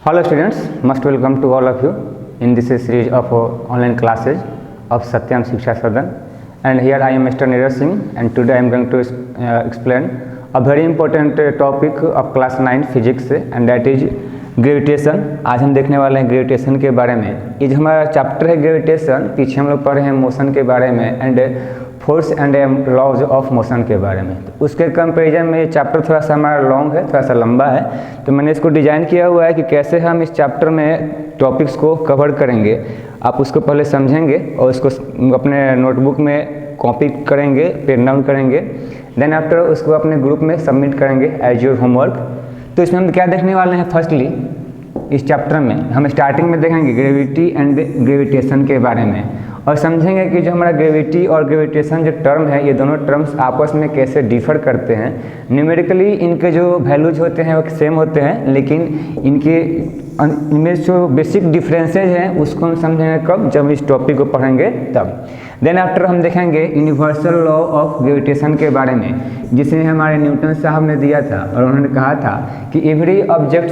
Hello students, most welcome to all of you in this series of online classes of Satyam Shiksha Sadan, and here I am Mr. Neeraj Singh and today I am going to explain a very important topic of class 9 physics and that is gravitation. आज हम देखने वाले हैं gravitation के बारे में। ये जो हमारा चैप्टर है ग्रेविटेशन, पीछे हम लोग पढ़े हैं मोशन के बारे में and force and laws of motion के बारे में। तो उसके कंपैरिजन में ये चैप्टर थोड़ा सा हमारा लॉन्ग है, थोड़ा सा लंबा है, तो मैंने इसको डिज़ाइन किया हुआ है कि कैसे हम इस चैप्टर में टॉपिक्स को कवर करेंगे। आप उसको पहले समझेंगे और उसको अपने नोटबुक में कॉपी करेंगे, पेन डाउन करेंगे, देन आफ्टर उसको अपने ग्रुप में सबमिट करेंगे एज योर होमवर्क। तो इसमें हम क्या देखने वाले हैं, फर्स्टली इस चैप्टर में हम स्टार्टिंग में देखेंगे ग्रेविटी एंड ग्रेविटेशन के बारे में और समझेंगे कि जो हमारा ग्रेविटी और ग्रेविटेशन जो टर्म है, ये दोनों टर्म्स आपस में कैसे डिफर करते हैं। न्यूमेरिकली इनके जो वैल्यूज होते हैं वो सेम होते हैं, लेकिन इनमें जो बेसिक डिफरेंसेज हैं उसको हम समझेंगे कब, जब इस टॉपिक को पढ़ेंगे तब। देन आफ्टर हम देखेंगे यूनिवर्सल लॉ ऑफ ग्रेविटेशन के बारे में, जिसे हमारे न्यूटन साहब ने दिया था और उन्होंने कहा था कि every object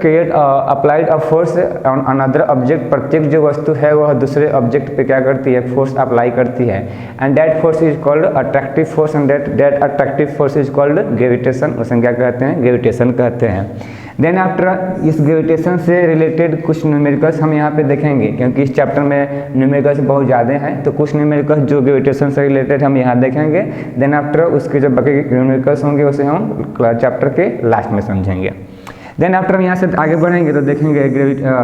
create applied a force on another object. प्रत्येक जो वस्तु है वह दूसरे ऑब्जेक्ट पे क्या करती है, फोर्स अप्लाई करती है, and that force is called attractive force and that attractive force is called gravitation. उसे क्या कहते हैं, ग्रेविटेशन कहते हैं। देन आफ्टर इस ग्रेविटेशन से रिलेटेड कुछ न्यूमेरिकल्स हम यहाँ पे देखेंगे, क्योंकि इस चैप्टर में न्यूमेरिकल्स बहुत ज़्यादा हैं, तो कुछ न्यूमेरिकल्स जो ग्रेविटेशन से रिलेटेड हम यहाँ देखेंगे। देन आफ्टर उसके जो बाकी न्यूमेरिकल्स होंगे उसे हम चैप्टर के लास्ट में समझेंगे। देन आफ्टर हम यहाँ से आगे बढ़ेंगे तो देखेंगे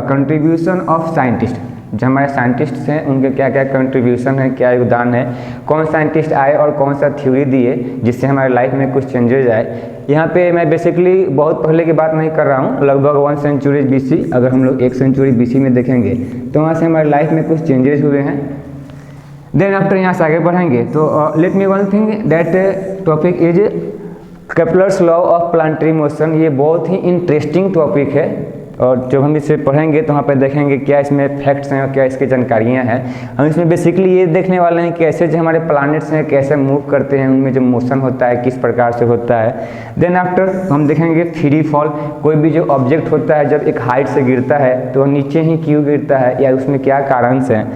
कंट्रीब्यूशन ऑफ साइंटिस्ट। जो हमारे साइंटिस्ट्स हैं उनके क्या क्या कंट्रीब्यूशन है, क्या योगदान है, कौन साइंटिस्ट आए और कौन सा थ्योरी दिए जिससे हमारे लाइफ में कुछ चेंजेज आए। यहाँ पे मैं बेसिकली बहुत पहले की बात नहीं कर रहा हूँ, लगभग 1 सेंचुरी BC, अगर हम लोग 1 सेंचुरी BC में देखेंगे तो वहाँ से हमारे लाइफ में कुछ चेंजेस हुए हैं। देन आफ्टर यहाँ से आगे बढ़ेंगे तो let me one thing that topic is Kepler's law of planetary motion. ये बहुत ही इंटरेस्टिंग टॉपिक है और जब हम इसे पढ़ेंगे तो वहाँ पे देखेंगे क्या इसमें फैक्ट्स हैं और क्या इसकी जानकारियाँ हैं। हम इसमें बेसिकली ये देखने वाले हैं कैसे जो हमारे प्लैनेट्स हैं कैसे मूव करते हैं, उनमें जो मोशन होता है किस प्रकार से होता है। देन आफ्टर हम देखेंगे फ्री फॉल। कोई भी जो ऑब्जेक्ट होता है जब एक हाइट से गिरता है तो नीचे ही क्यों गिरता है या उसमें क्या कारण हैं।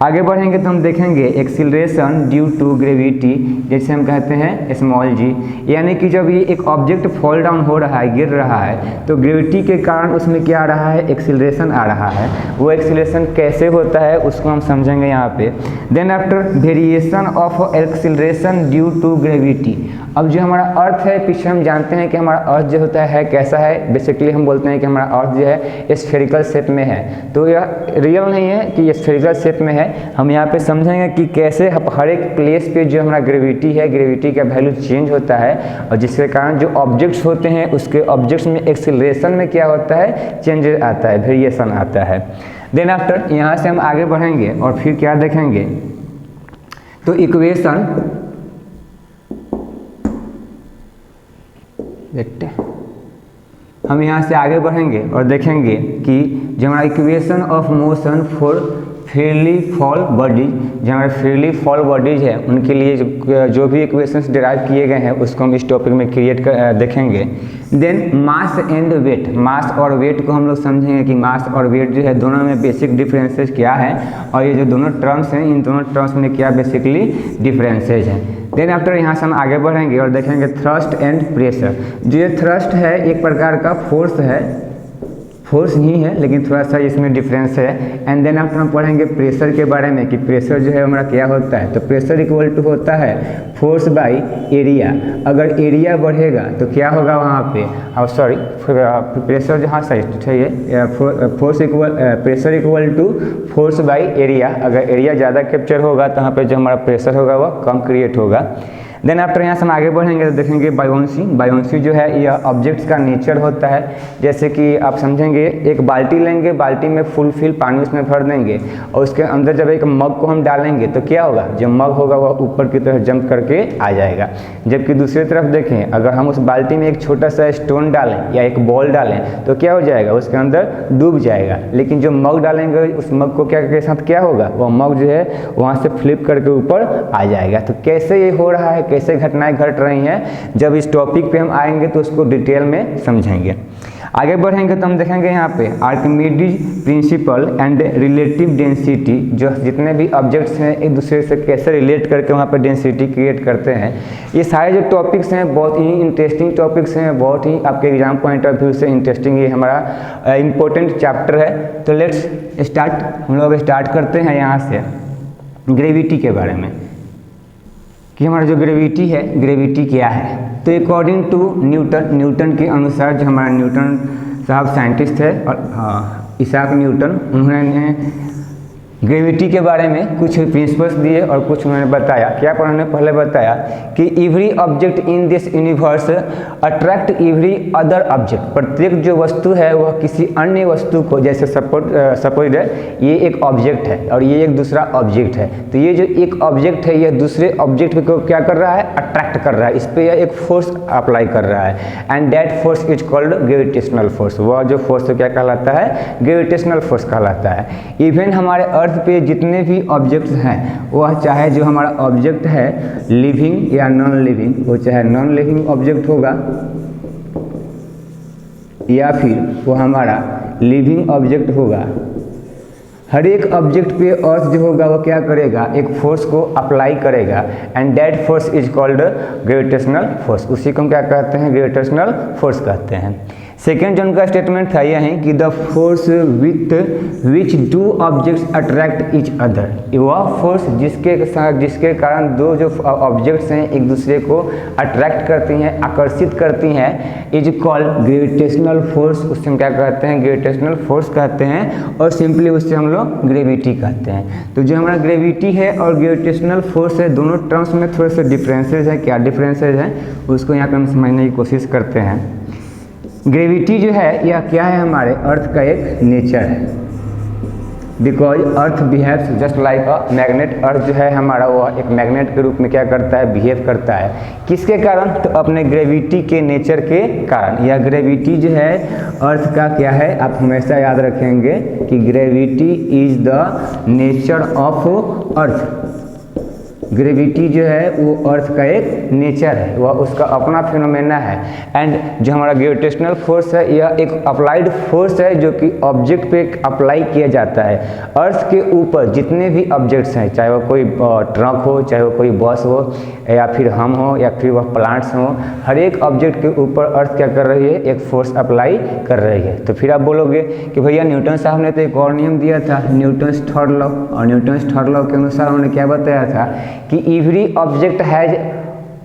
आगे बढ़ेंगे तो हम देखेंगे एक्सीलरेशन ड्यू टू ग्रेविटी, जैसे हम कहते हैं स्मॉल जी, यानी कि जब ये एक ऑब्जेक्ट फॉल डाउन हो रहा है, गिर रहा है, तो ग्रेविटी के कारण उसमें क्या आ रहा है, एक्सीलरेशन आ रहा है। वो एक्सीलरेशन कैसे होता है उसको हम समझेंगे यहाँ पे। Then after variation of acceleration due to gravity. अब जो हमारा अर्थ है, पीछे हम जानते हैं कि हमारा अर्थ जो होता है कैसा है, बेसिकली हम बोलते हैं कि हमारा अर्थ जो है स्फेरिकल शेप में है, तो यह रियल नहीं है कि ये स्फेरिकल शेप में है। हम यहाँ पे समझेंगे कि कैसे हर एक प्लेस पे जो हमारा ग्रेविटी है, ग्रेविटी का वैल्यू चेंज होता है और जिसके कारण जो ऑब्जेक्ट्स होते हैं उसके ऑब्जेक्ट्स में एक्सीलरेशन में क्या होता है, चेंजेस आता है, वेरिएशन आता है। देन आफ्टर यहाँ से हम आगे बढ़ेंगे और फिर क्या देखेंगे तो इक्वेशन, देखते हैं हम यहाँ से आगे बढ़ेंगे और देखेंगे कि जो हमारा equation of motion for freely fall bodies, जो हमारे फ्रीली फॉल बॉडीज है उनके लिए जो भी इक्वेशंस डिराइव किए गए हैं उसको हम इस टॉपिक में देखेंगे। देन मास एंड वेट, मास और वेट को हम लोग समझेंगे कि मास और वेट जो है दोनों में बेसिक डिफरेंसेस क्या है और ये जो दोनों टर्म्स हैं इन दोनों टर्म्स में क्या बेसिकली डिफरेंसेज हैं। देन आफ्टर यहाँ से हम आगे बढ़ेंगे और देखेंगे थ्रस्ट एंड प्रेशर। जो ये थ्रस्ट है एक प्रकार का फोर्स है, फोर्स ही है लेकिन थोड़ा सा इसमें डिफरेंस है। एंड देन आफ्टर हम पढ़ेंगे प्रेशर के बारे में कि प्रेशर जो है हमारा क्या होता है, तो प्रेशर इक्वल टू होता है फोर्स बाय एरिया। अगर एरिया बढ़ेगा तो क्या होगा वहाँ पे, सॉरी प्रेशर जो, हाँ सही है, pressure equal to force by area. अगर एरिया ज़्यादा कैप्चर होगा तो यहाँ पे जो हमारा प्रेशर होगा वह कम क्रिएट होगा। देन आफ्टर यहाँ से हम आगे बढ़ेंगे तो देखेंगे बायोन्सी। बायोन्सी जो है यह ऑब्जेक्ट्स का नेचर होता है। जैसे कि आप समझेंगे एक बाल्टी लेंगे, बाल्टी में फुल फिल पानी उसमें भर देंगे और उसके अंदर जब एक मग को हम डालेंगे तो क्या होगा, जो मग होगा वह ऊपर की तरफ जंप करके आ जाएगा। जबकि दूसरी तरफ देखें, अगर हम उस बाल्टी में एक छोटा सा स्टोन डालें या एक बॉल डालें तो क्या हो जाएगा, उसके अंदर डूब जाएगा। लेकिन जो मग डालेंगे उस मग को क्या के साथ क्या होगा, वह मग जो है वहाँ से फ्लिप करके ऊपर आ जाएगा। तो कैसे ये हो रहा है, कैसे घटनाएं घट रही हैं, जब इस टॉपिक पे हम आएंगे तो उसको डिटेल में समझेंगे। आगे बढ़ेंगे तो हम देखेंगे यहाँ पे Archimedes principal and relative density, जो जितने भी ऑब्जेक्ट्स हैं एक दूसरे से कैसे रिलेट करके वहाँ पे डेंसिटी क्रिएट करते हैं। ये सारे जो टॉपिक्स हैं बहुत ही इंटरेस्टिंग टॉपिक्स हैं, बहुत ही आपके एग्जाम पॉइंट ऑफ व्यू से इंटरेस्टिंग ये हमारा इम्पोर्टेंट चैप्टर है। तो लेट्स स्टार्ट, हम लोग स्टार्ट करते हैं यहाँ से ग्रेविटी के बारे में कि हमारा जो ग्रेविटी है, ग्रेविटी क्या है। तो अकॉर्डिंग टू न्यूटन के अनुसार, जो हमारा न्यूटन साहब साइंटिस्ट है और इसाक न्यूटन, उन्होंने ग्रेविटी के बारे में कुछ प्रिंसिपल्स दिए और कुछ उन्होंने बताया। क्या उन्होंने पहले बताया कि every object in this universe attract every other object, प्रत्येक जो वस्तु है वह किसी अन्य वस्तु को, जैसे सपोज है ये एक ऑब्जेक्ट है और ये एक दूसरा ऑब्जेक्ट है, तो ये जो एक ऑब्जेक्ट है यह दूसरे ऑब्जेक्ट को क्या कर रहा है, अट्रैक्ट कर रहा है, इस पर यह एक फोर्स अप्लाई कर रहा है and that force is called gravitational force. वह जो फोर्स क्या कहलाता है, ग्रेविटेशनल फोर्स कहलाता है। इवन हमारे अर्थ पे जितने भी ऑब्जेक्ट्स हैं, वह चाहे जो हमारा ऑब्जेक्ट है लिविंग या नॉन लिविंग, वो चाहे नॉन लिविंग ऑब्जेक्ट होगा या फिर वो हमारा लिविंग ऑब्जेक्ट होगा, हर एक ऑब्जेक्ट पे अर्थ जो होगा वो क्या करेगा, एक फोर्स को अप्लाई करेगा and that force is called gravitational force. उसी को हम क्या कहते हैं, ग्रेविटेशनल फोर्स कहते हैं। सेकेंड जो उनका स्टेटमेंट था यह है कि the force with which two objects attract each other, वह फोर्स जिसके कारण दो जो ऑब्जेक्ट्स हैं एक दूसरे को अट्रैक्ट करती हैं, आकर्षित करती हैं, इज कॉल्ड ग्रेविटेशनल फोर्स। उससे हम क्या कहते हैं, ग्रेविटेशनल फोर्स कहते हैं और सिंपली उससे हम लोग ग्रेविटी कहते हैं। तो जो हमारा ग्रेविटी है और ग्रेविटेशनल फोर्स है, दोनों टर्म्स में थोड़े से डिफरेंसेज हैं। क्या डिफरेंसेज हैं उसको यहाँ पर हम समझने की कोशिश करते हैं। ग्रेविटी जो है यह क्या है, हमारे अर्थ का एक नेचर है, because earth behaves just like a magnet. Earth जो है हमारा वो एक मैग्नेट के रूप में क्या करता है, बिहेव करता है। किसके कारण, तो अपने ग्रेविटी के नेचर के कारण। यह ग्रेविटी जो है अर्थ का क्या है, आप हमेशा याद रखेंगे कि gravity is the nature of earth. Gravity जो है वो अर्थ का एक नेचर है, वह उसका अपना फिनोमेना है। एंड जो हमारा ग्रेविटेशनल फोर्स है यह एक अप्लाइड फोर्स है जो कि ऑब्जेक्ट पे अप्लाई किया जाता है। अर्थ के ऊपर जितने भी ऑब्जेक्ट्स हैं, चाहे वो कोई ट्रक हो, चाहे वो कोई बस हो, या फिर हम हो, या फिर वह प्लांट्स हो, हर एक ऑब्जेक्ट के ऊपर अर्थ क्या कर रही है, एक फोर्स अप्लाई कर रही है। तो फिर आप बोलोगे कि भैया न्यूटन साहब ने तो एक और नियम दिया था, न्यूटन्स थर्ड लॉ, और न्यूटन्स थर्ड लॉ के अनुसार उन्होंने क्या बताया था कि every object has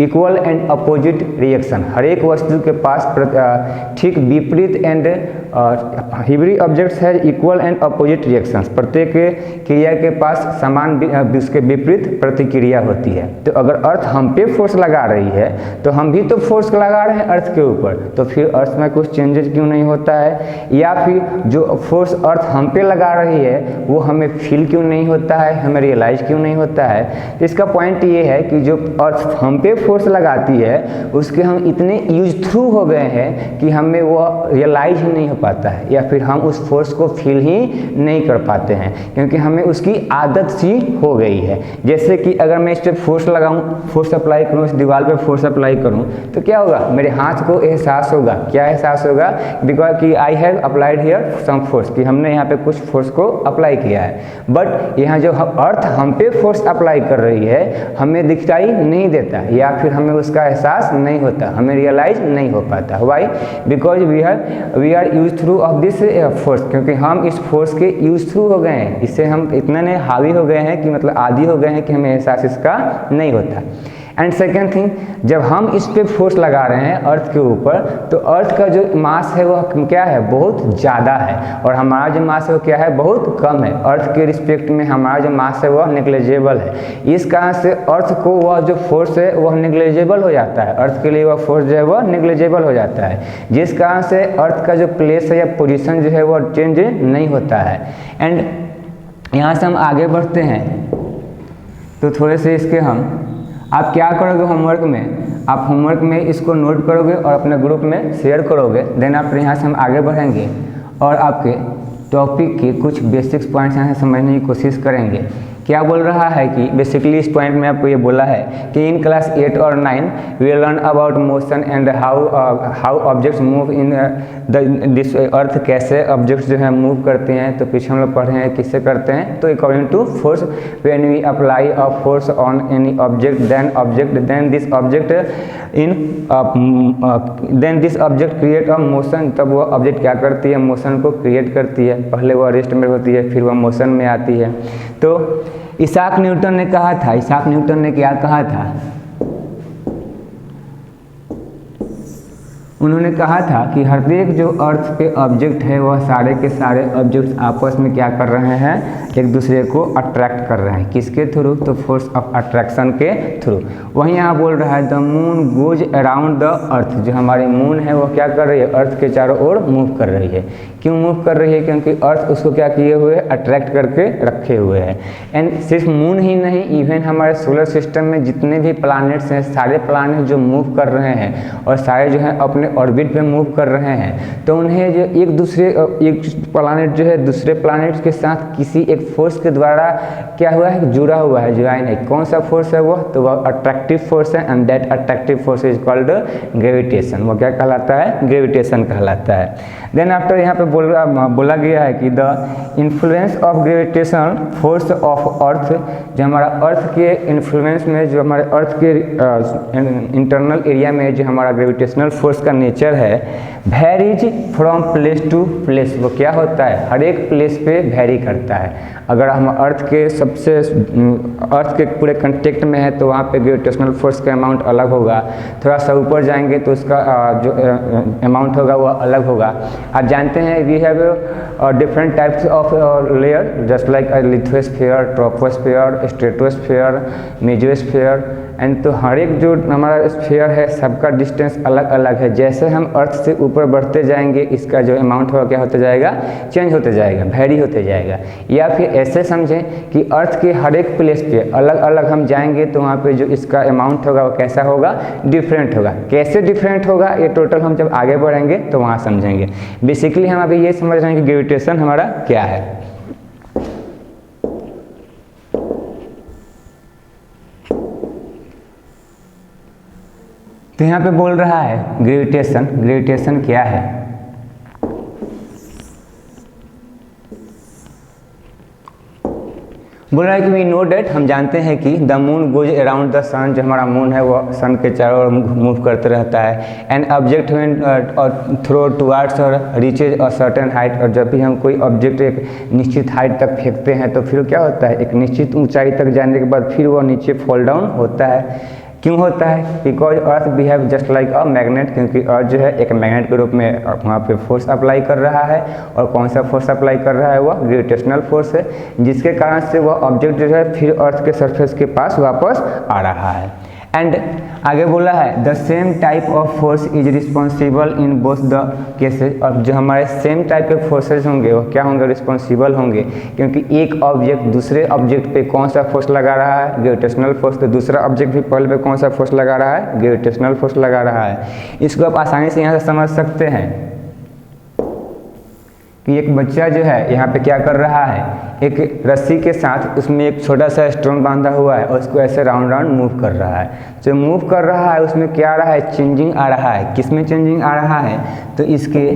equal and opposite reaction. हर एक वस्तु के पास ठीक विपरीत and every objects has equal and opposite reactions. प्रत्येक क्रिया के पास समान उसके विपरीत प्रतिक्रिया होती है। तो अगर अर्थ हम पे फोर्स लगा रही है तो हम भी तो फोर्स लगा रहे हैं अर्थ के ऊपर, तो फिर अर्थ में कुछ चेंजेस क्यों नहीं होता है, या फिर जो फोर्स अर्थ हम पे लगा रही है वो हमें फील क्यों नहीं होता है, हमें रियलाइज क्यों नहीं होता है। तो इसका पॉइंट ये है कि जो अर्थ हम पे फोर्स लगाती है उसके हम इतने यूज थ्रू हो गए हैं कि हमें वो रियलाइज ही नहीं हो पाता है, या फिर हम उस फोर्स को फील ही नहीं कर पाते हैं, क्योंकि हमें उसकी आदत सी हो गई है। जैसे कि अगर मैं इस पर फोर्स लगाऊं, फोर्स अप्लाई करूं, इस दीवार पे फोर्स अप्लाई करूं, तो क्या होगा, मेरे हाथ को एहसास होगा। क्या एहसास होगा, बिकॉज कि I have applied here some force, कि हमने यहाँ पे कुछ फोर्स को अप्लाई किया है। बट यहाँ जो अर्थ हम पे फोर्स अप्लाई कर रही है हमें दिखाई नहीं देता, या फिर हमें उसका एहसास नहीं होता, हमें रियलाइज नहीं हो पाता। Why, because we are use through of this force, क्योंकि हम इस फोर्स के यूज थ्रू हो गए हैं, इससे हम इतने हावी हो गए हैं कि मतलब आदी हो गए हैं कि हमें एहसास इसका नहीं होता। एंड सेकेंड थिंग, जब हम इस पे फोर्स लगा रहे हैं अर्थ के ऊपर, तो अर्थ का जो मास है वह क्या है, बहुत ज़्यादा है, और हमारा जो मास है वो क्या है, बहुत कम है। अर्थ के रिस्पेक्ट में हमारा जो मास है वह नेग्लिजिबल है। इस कारण से अर्थ को वह जो फोर्स है वह नेग्लिजिबल हो जाता है, अर्थ के लिए वह फोर्स जो है वह नेग्लिजिबल हो जाता है, जिस कारण से अर्थ का जो प्लेस है या पोजीशन जो है वह चेंज नहीं होता है। एंड यहाँ से हम आगे बढ़ते हैं तो थोड़े से इसके हम आप क्या करोगे होमवर्क में, आप होमवर्क में इसको नोट करोगे और अपने ग्रुप में शेयर करोगे। देन आप यहाँ से हम आगे बढ़ेंगे और आपके टॉपिक के कुछ बेसिक्स पॉइंट्स यहाँ से समझने की कोशिश करेंगे क्या बोल रहा है कि बेसिकली इस पॉइंट में आपको ये बोला है कि इन क्लास 8 और 9 we learn about motion and how objects move in this earth, कैसे ऑब्जेक्ट्स जो है मूव करते हैं। तो पीछे हम लोग पढ़े हैं किससे करते हैं, तो according to force, when we apply a force on any object then this object create a motion. तब वो ऑब्जेक्ट क्या करती है, मोशन को क्रिएट करती है। पहले वो रेस्ट में होती है, फिर वो मोशन में आती है। तो इसाक न्यूटन ने कहा था, इसाक न्यूटन ने क्या कहा था, उन्होंने कहा था कि हर एक जो अर्थ पे ऑब्जेक्ट है वह सारे के सारे ऑब्जेक्ट्स आपस में क्या कर रहे हैं, एक दूसरे को अट्रैक्ट कर रहे हैं। किसके थ्रू, तो फोर्स ऑफ अट्रैक्शन के थ्रू। वहीं यहाँ बोल रहा है the moon goes around the earth, जो हमारी मून है वो क्या कर रही है, अर्थ के चारों ओर मूव कर रही है। क्यों मूव कर रही है, क्योंकि अर्थ उसको क्या किए हुए है, अट्रैक्ट करके रखे हुए हैं। एंड सिर्फ मून ही नहीं, इवन हमारे सोलर सिस्टम में जितने भी प्लैनेट्स हैं, सारे प्लैनेट जो मूव कर रहे हैं और सारे जो है अपने ऑर्बिट पे मूव कर रहे हैं, तो उन्हें जो एक प्लैनेट जो है दूसरे प्लैनेट्स के साथ किसी एक फोर्स के द्वारा क्या हुआ है, जुड़ा हुआ है, ज्वाइन है। कौन सा फोर्स है वो, तो वह अट्रैक्टिव फोर्स है and that attractive force is called gravitation. वो क्या कहलाता है, ग्रेविटेशन कहलाता है। देन आफ्टर यहाँ पे बोला गया है कि the influence of gravitation force of earth, जो हमारा अर्थ के इन्फ्लुएंस में, जो हमारे अर्थ के इंटरनल एरिया में जो हमारा ग्रेविटेशनल फोर्स का नेचर है, varies from place to place. वो क्या होता है, हर एक प्लेस पे वेरी करता है। अगर हम अर्थ के पूरे कंटेक्ट में है तो वहाँ पे ग्रेविटेशनल फोर्स का अमाउंट अलग होगा। थोड़ा सा ऊपर जाएंगे तो उसका जो अमाउंट होगा वो अलग होगा। आप जानते हैं we have different types of layer, just like lithosphere, troposphere, stratosphere, mesosphere. And तो हर एक जो हमारा स्फीयर है सबका डिस्टेंस अलग अलग है। जैसे हम अर्थ से ऊपर बढ़ते जाएंगे इसका जो अमाउंट होगा क्या होता जाएगा, चेंज होते जाएगा, वेरी होते जाएगा। या फिर ऐसे समझें कि अर्थ के हर एक प्लेस पे अलग अलग हम जाएंगे तो वहाँ पे जो इसका अमाउंट होगा वो कैसा होगा, डिफरेंट होगा। कैसे डिफरेंट होगा ये टोटल हम जब आगे बढ़ेंगे तो वहाँ समझेंगे। बेसिकली हम अभी ये समझ रहे हैं कि ग्रेविटेशन हमारा क्या है। तो यहाँ पे बोल रहा है ग्रेविटेशन क्या है। बोल रहा है कि वी नो डेट, हम जानते हैं कि the moon goes around the sun, जो हमारा मून है वो सन के चारों ओर मूव करते रहता है। And object when throw towards और रीचेज अ सर्टेन हाइट, और जब भी हम कोई ऑब्जेक्ट एक निश्चित हाइट तक फेंकते हैं तो फिर क्या होता है, एक निश्चित ऊंचाई तक जाने के बाद फिर वो नीचे फॉल डाउन होता है। क्यों होता है, because earth behave just like a magnet, क्योंकि अर्थ जो है एक मैग्नेट के रूप में वहाँ पे फोर्स अप्लाई कर रहा है। और कौन सा फोर्स अप्लाई कर रहा है, वह ग्रेविटेशनल फोर्स है, जिसके कारण से वह ऑब्जेक्ट जो है फिर अर्थ के सरफेस के पास वापस आ रहा है। एंड आगे बोला है the same type of force is responsible in both the cases, और जो हमारे सेम टाइप के फोर्सेज होंगे वो क्या होंगे, रिस्पॉन्सिबल होंगे। क्योंकि एक ऑब्जेक्ट दूसरे ऑब्जेक्ट पे कौन सा फोर्स लगा रहा है, ग्रेविटेशनल फोर्स, तो दूसरा ऑब्जेक्ट भी पहले पे कौन सा फोर्स लगा रहा है, ग्रेविटेशनल फोर्स लगा रहा है। इसको आप आसानी से यहाँ से समझ सकते हैं कि एक बच्चा जो है यहाँ पे क्या कर रहा है, एक रस्सी के साथ उसमें एक छोटा सा स्टोन बांधा हुआ है और उसको ऐसे राउंड राउंड मूव कर रहा है। जो मूव कर रहा है उसमें क्या आ रहा है, चेंजिंग आ रहा है। किस में चेंजिंग आ रहा है, तो इसके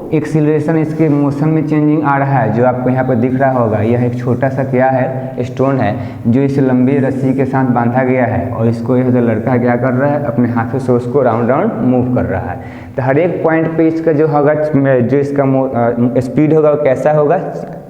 एक्सीलरेशन, इसके मोशन में चेंजिंग आ रहा है। जो आपको यहाँ पर दिख रहा होगा यह एक छोटा सा क्या है, स्टोन है, जो इस लंबी रस्सी के साथ बांधा गया है और इसको यह जो लड़का क्या कर रहा है, अपने हाथों से उसको राउंड राउंड मूव कर रहा है। तो हर एक पॉइंट पे इसका जो होगा, जो इसका स्पीड होगा वो कैसा होगा,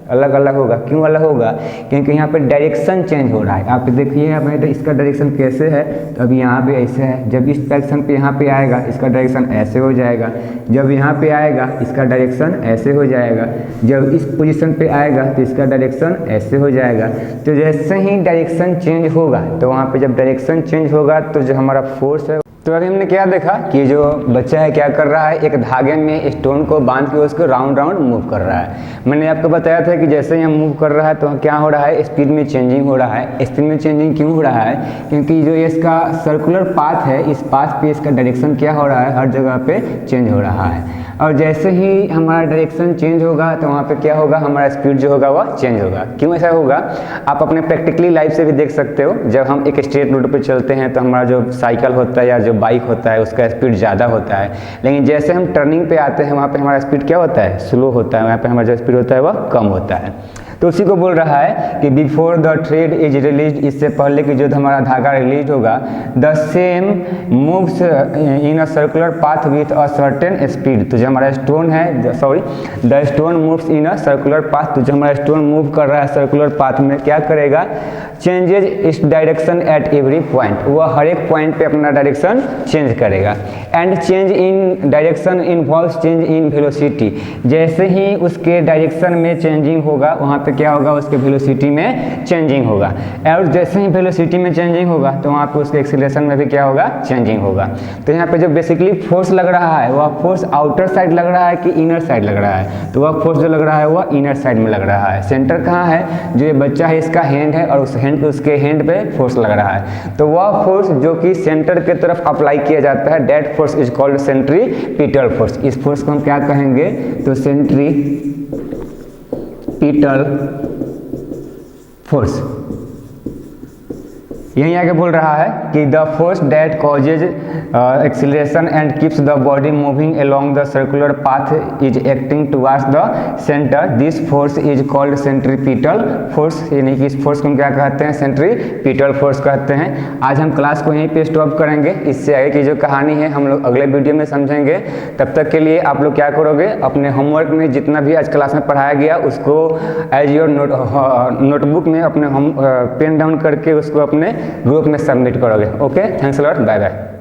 अलग अलग होगा। क्यों अलग होगा, क्योंकि यहाँ पे डायरेक्शन चेंज हो रहा है। आप देखिए यहाँ पे इसका डायरेक्शन कैसे है, तो अभी यहाँ पे ऐसे है, जब इस डायरेक्शन पे यहाँ पे आएगा इसका डायरेक्शन ऐसे हो जाएगा, जब यहाँ पे आएगा इसका डायरेक्शन ऐसे हो जाएगा, जब इस पोजीशन पे आएगा तो इसका डायरेक्शन ऐसे हो जाएगा। तो जैसे ही डायरेक्शन चेंज होगा तो वहाँ पे जब डायरेक्शन चेंज होगा तो जो हमारा फोर्स है, तो अभी हमने क्या देखा कि जो बच्चा है क्या कर रहा है, एक धागे में स्टोन को बांध के उसको राउंड राउंड मूव कर रहा है। मैंने आपको बताया था कि जैसे ही हम मूव कर रहा है तो क्या हो रहा है, स्पीड में चेंजिंग हो रहा है। स्पीड में चेंजिंग क्यों हो रहा है, क्योंकि जो इसका सर्कुलर पाथ है, इस पाथ पे इसका डायरेक्शन क्या हो रहा है, हर जगह पे चेंज हो रहा है। और जैसे ही हमारा डायरेक्शन चेंज होगा तो वहाँ पे क्या होगा, हमारा स्पीड जो होगा वह चेंज होगा। क्यों ऐसा होगा, आप अपने प्रैक्टिकली लाइफ से भी देख सकते हो। जब हम एक स्ट्रेट रोड पे चलते हैं तो हमारा जो साइकिल होता है या जो बाइक होता है उसका स्पीड ज़्यादा होता है, लेकिन जैसे हम टर्निंग पे आते हैं वहाँ पे हमारा स्पीड क्या होता है, स्लो होता है, वहाँ पे हमारा जो स्पीड होता है वह कम होता है। तो उसी को बोल रहा है कि before the thread is release, इससे पहले कि जो हमारा धागा रिलीज होगा, the same moves in a circular path with a certain speed. तो जो हमारा स्टोन है, sorry, the stone moves in a circular path, तो जो हमारा स्टोन मूव कर रहा है सर्कुलर पाथ में, क्या करेगा, चेंजेज इस डायरेक्शन एट एवरी पॉइंट, वह हर एक पॉइंट पे अपना डायरेक्शन चेंज करेगा। And change in direction involves change in velocity, जैसे ही उसके डायरेक्शन में चेंजिंग होगा वहाँ पे क्या होगा, उसके वेलोसिटी में चेंजिंग होगा। और जैसे ही वेलोसिटी में चेंजिंग होगा तो वहाँ पे उसके एक्सीलरेशन में भी क्या होगा, चेंजिंग होगा। तो यहाँ पे जो बेसिकली फोर्स लग रहा है वह फोर्स आउटर साइड लग रहा है कि इनर साइड लग रहा है, तो वह फोर्स जो लग रहा है वह इनर साइड में लग रहा है। सेंटर कहाँ है, जो ये बच्चा है इसका हैंड है और उस हैंड पे, उसके हैंड पे फोर्स लग रहा है, तो वह फोर्स जो कि सेंटर के तरफ अप्लाई किया जाता है, that force is called centripetal force. इस फोर्स को हम क्या कहेंगे, तो सेंट्रीपिटल फोर्स। यहीं आगे बोल रहा है कि the force that causes acceleration and keeps the body moving along the circular path is acting towards the centre, this force is called centripetal force. यानी कि इस फोर्स को हम क्या कहते हैं, सेंट्रीपिटल फोर्स कहते हैं। आज हम क्लास को यहीं पे स्टॉप करेंगे, इससे आगे की जो कहानी है हम लोग अगले वीडियो में समझेंगे। तब तक के लिए आप लोग क्या करोगे, अपने होमवर्क में जितना भी आज क्लास में पढ़ाया गया उसको एज योर नोटबुक में अपने पेन डाउन करके उसको अपने ग्रुप में सबमिट करोगे। Okay, thanks a lot, bye bye.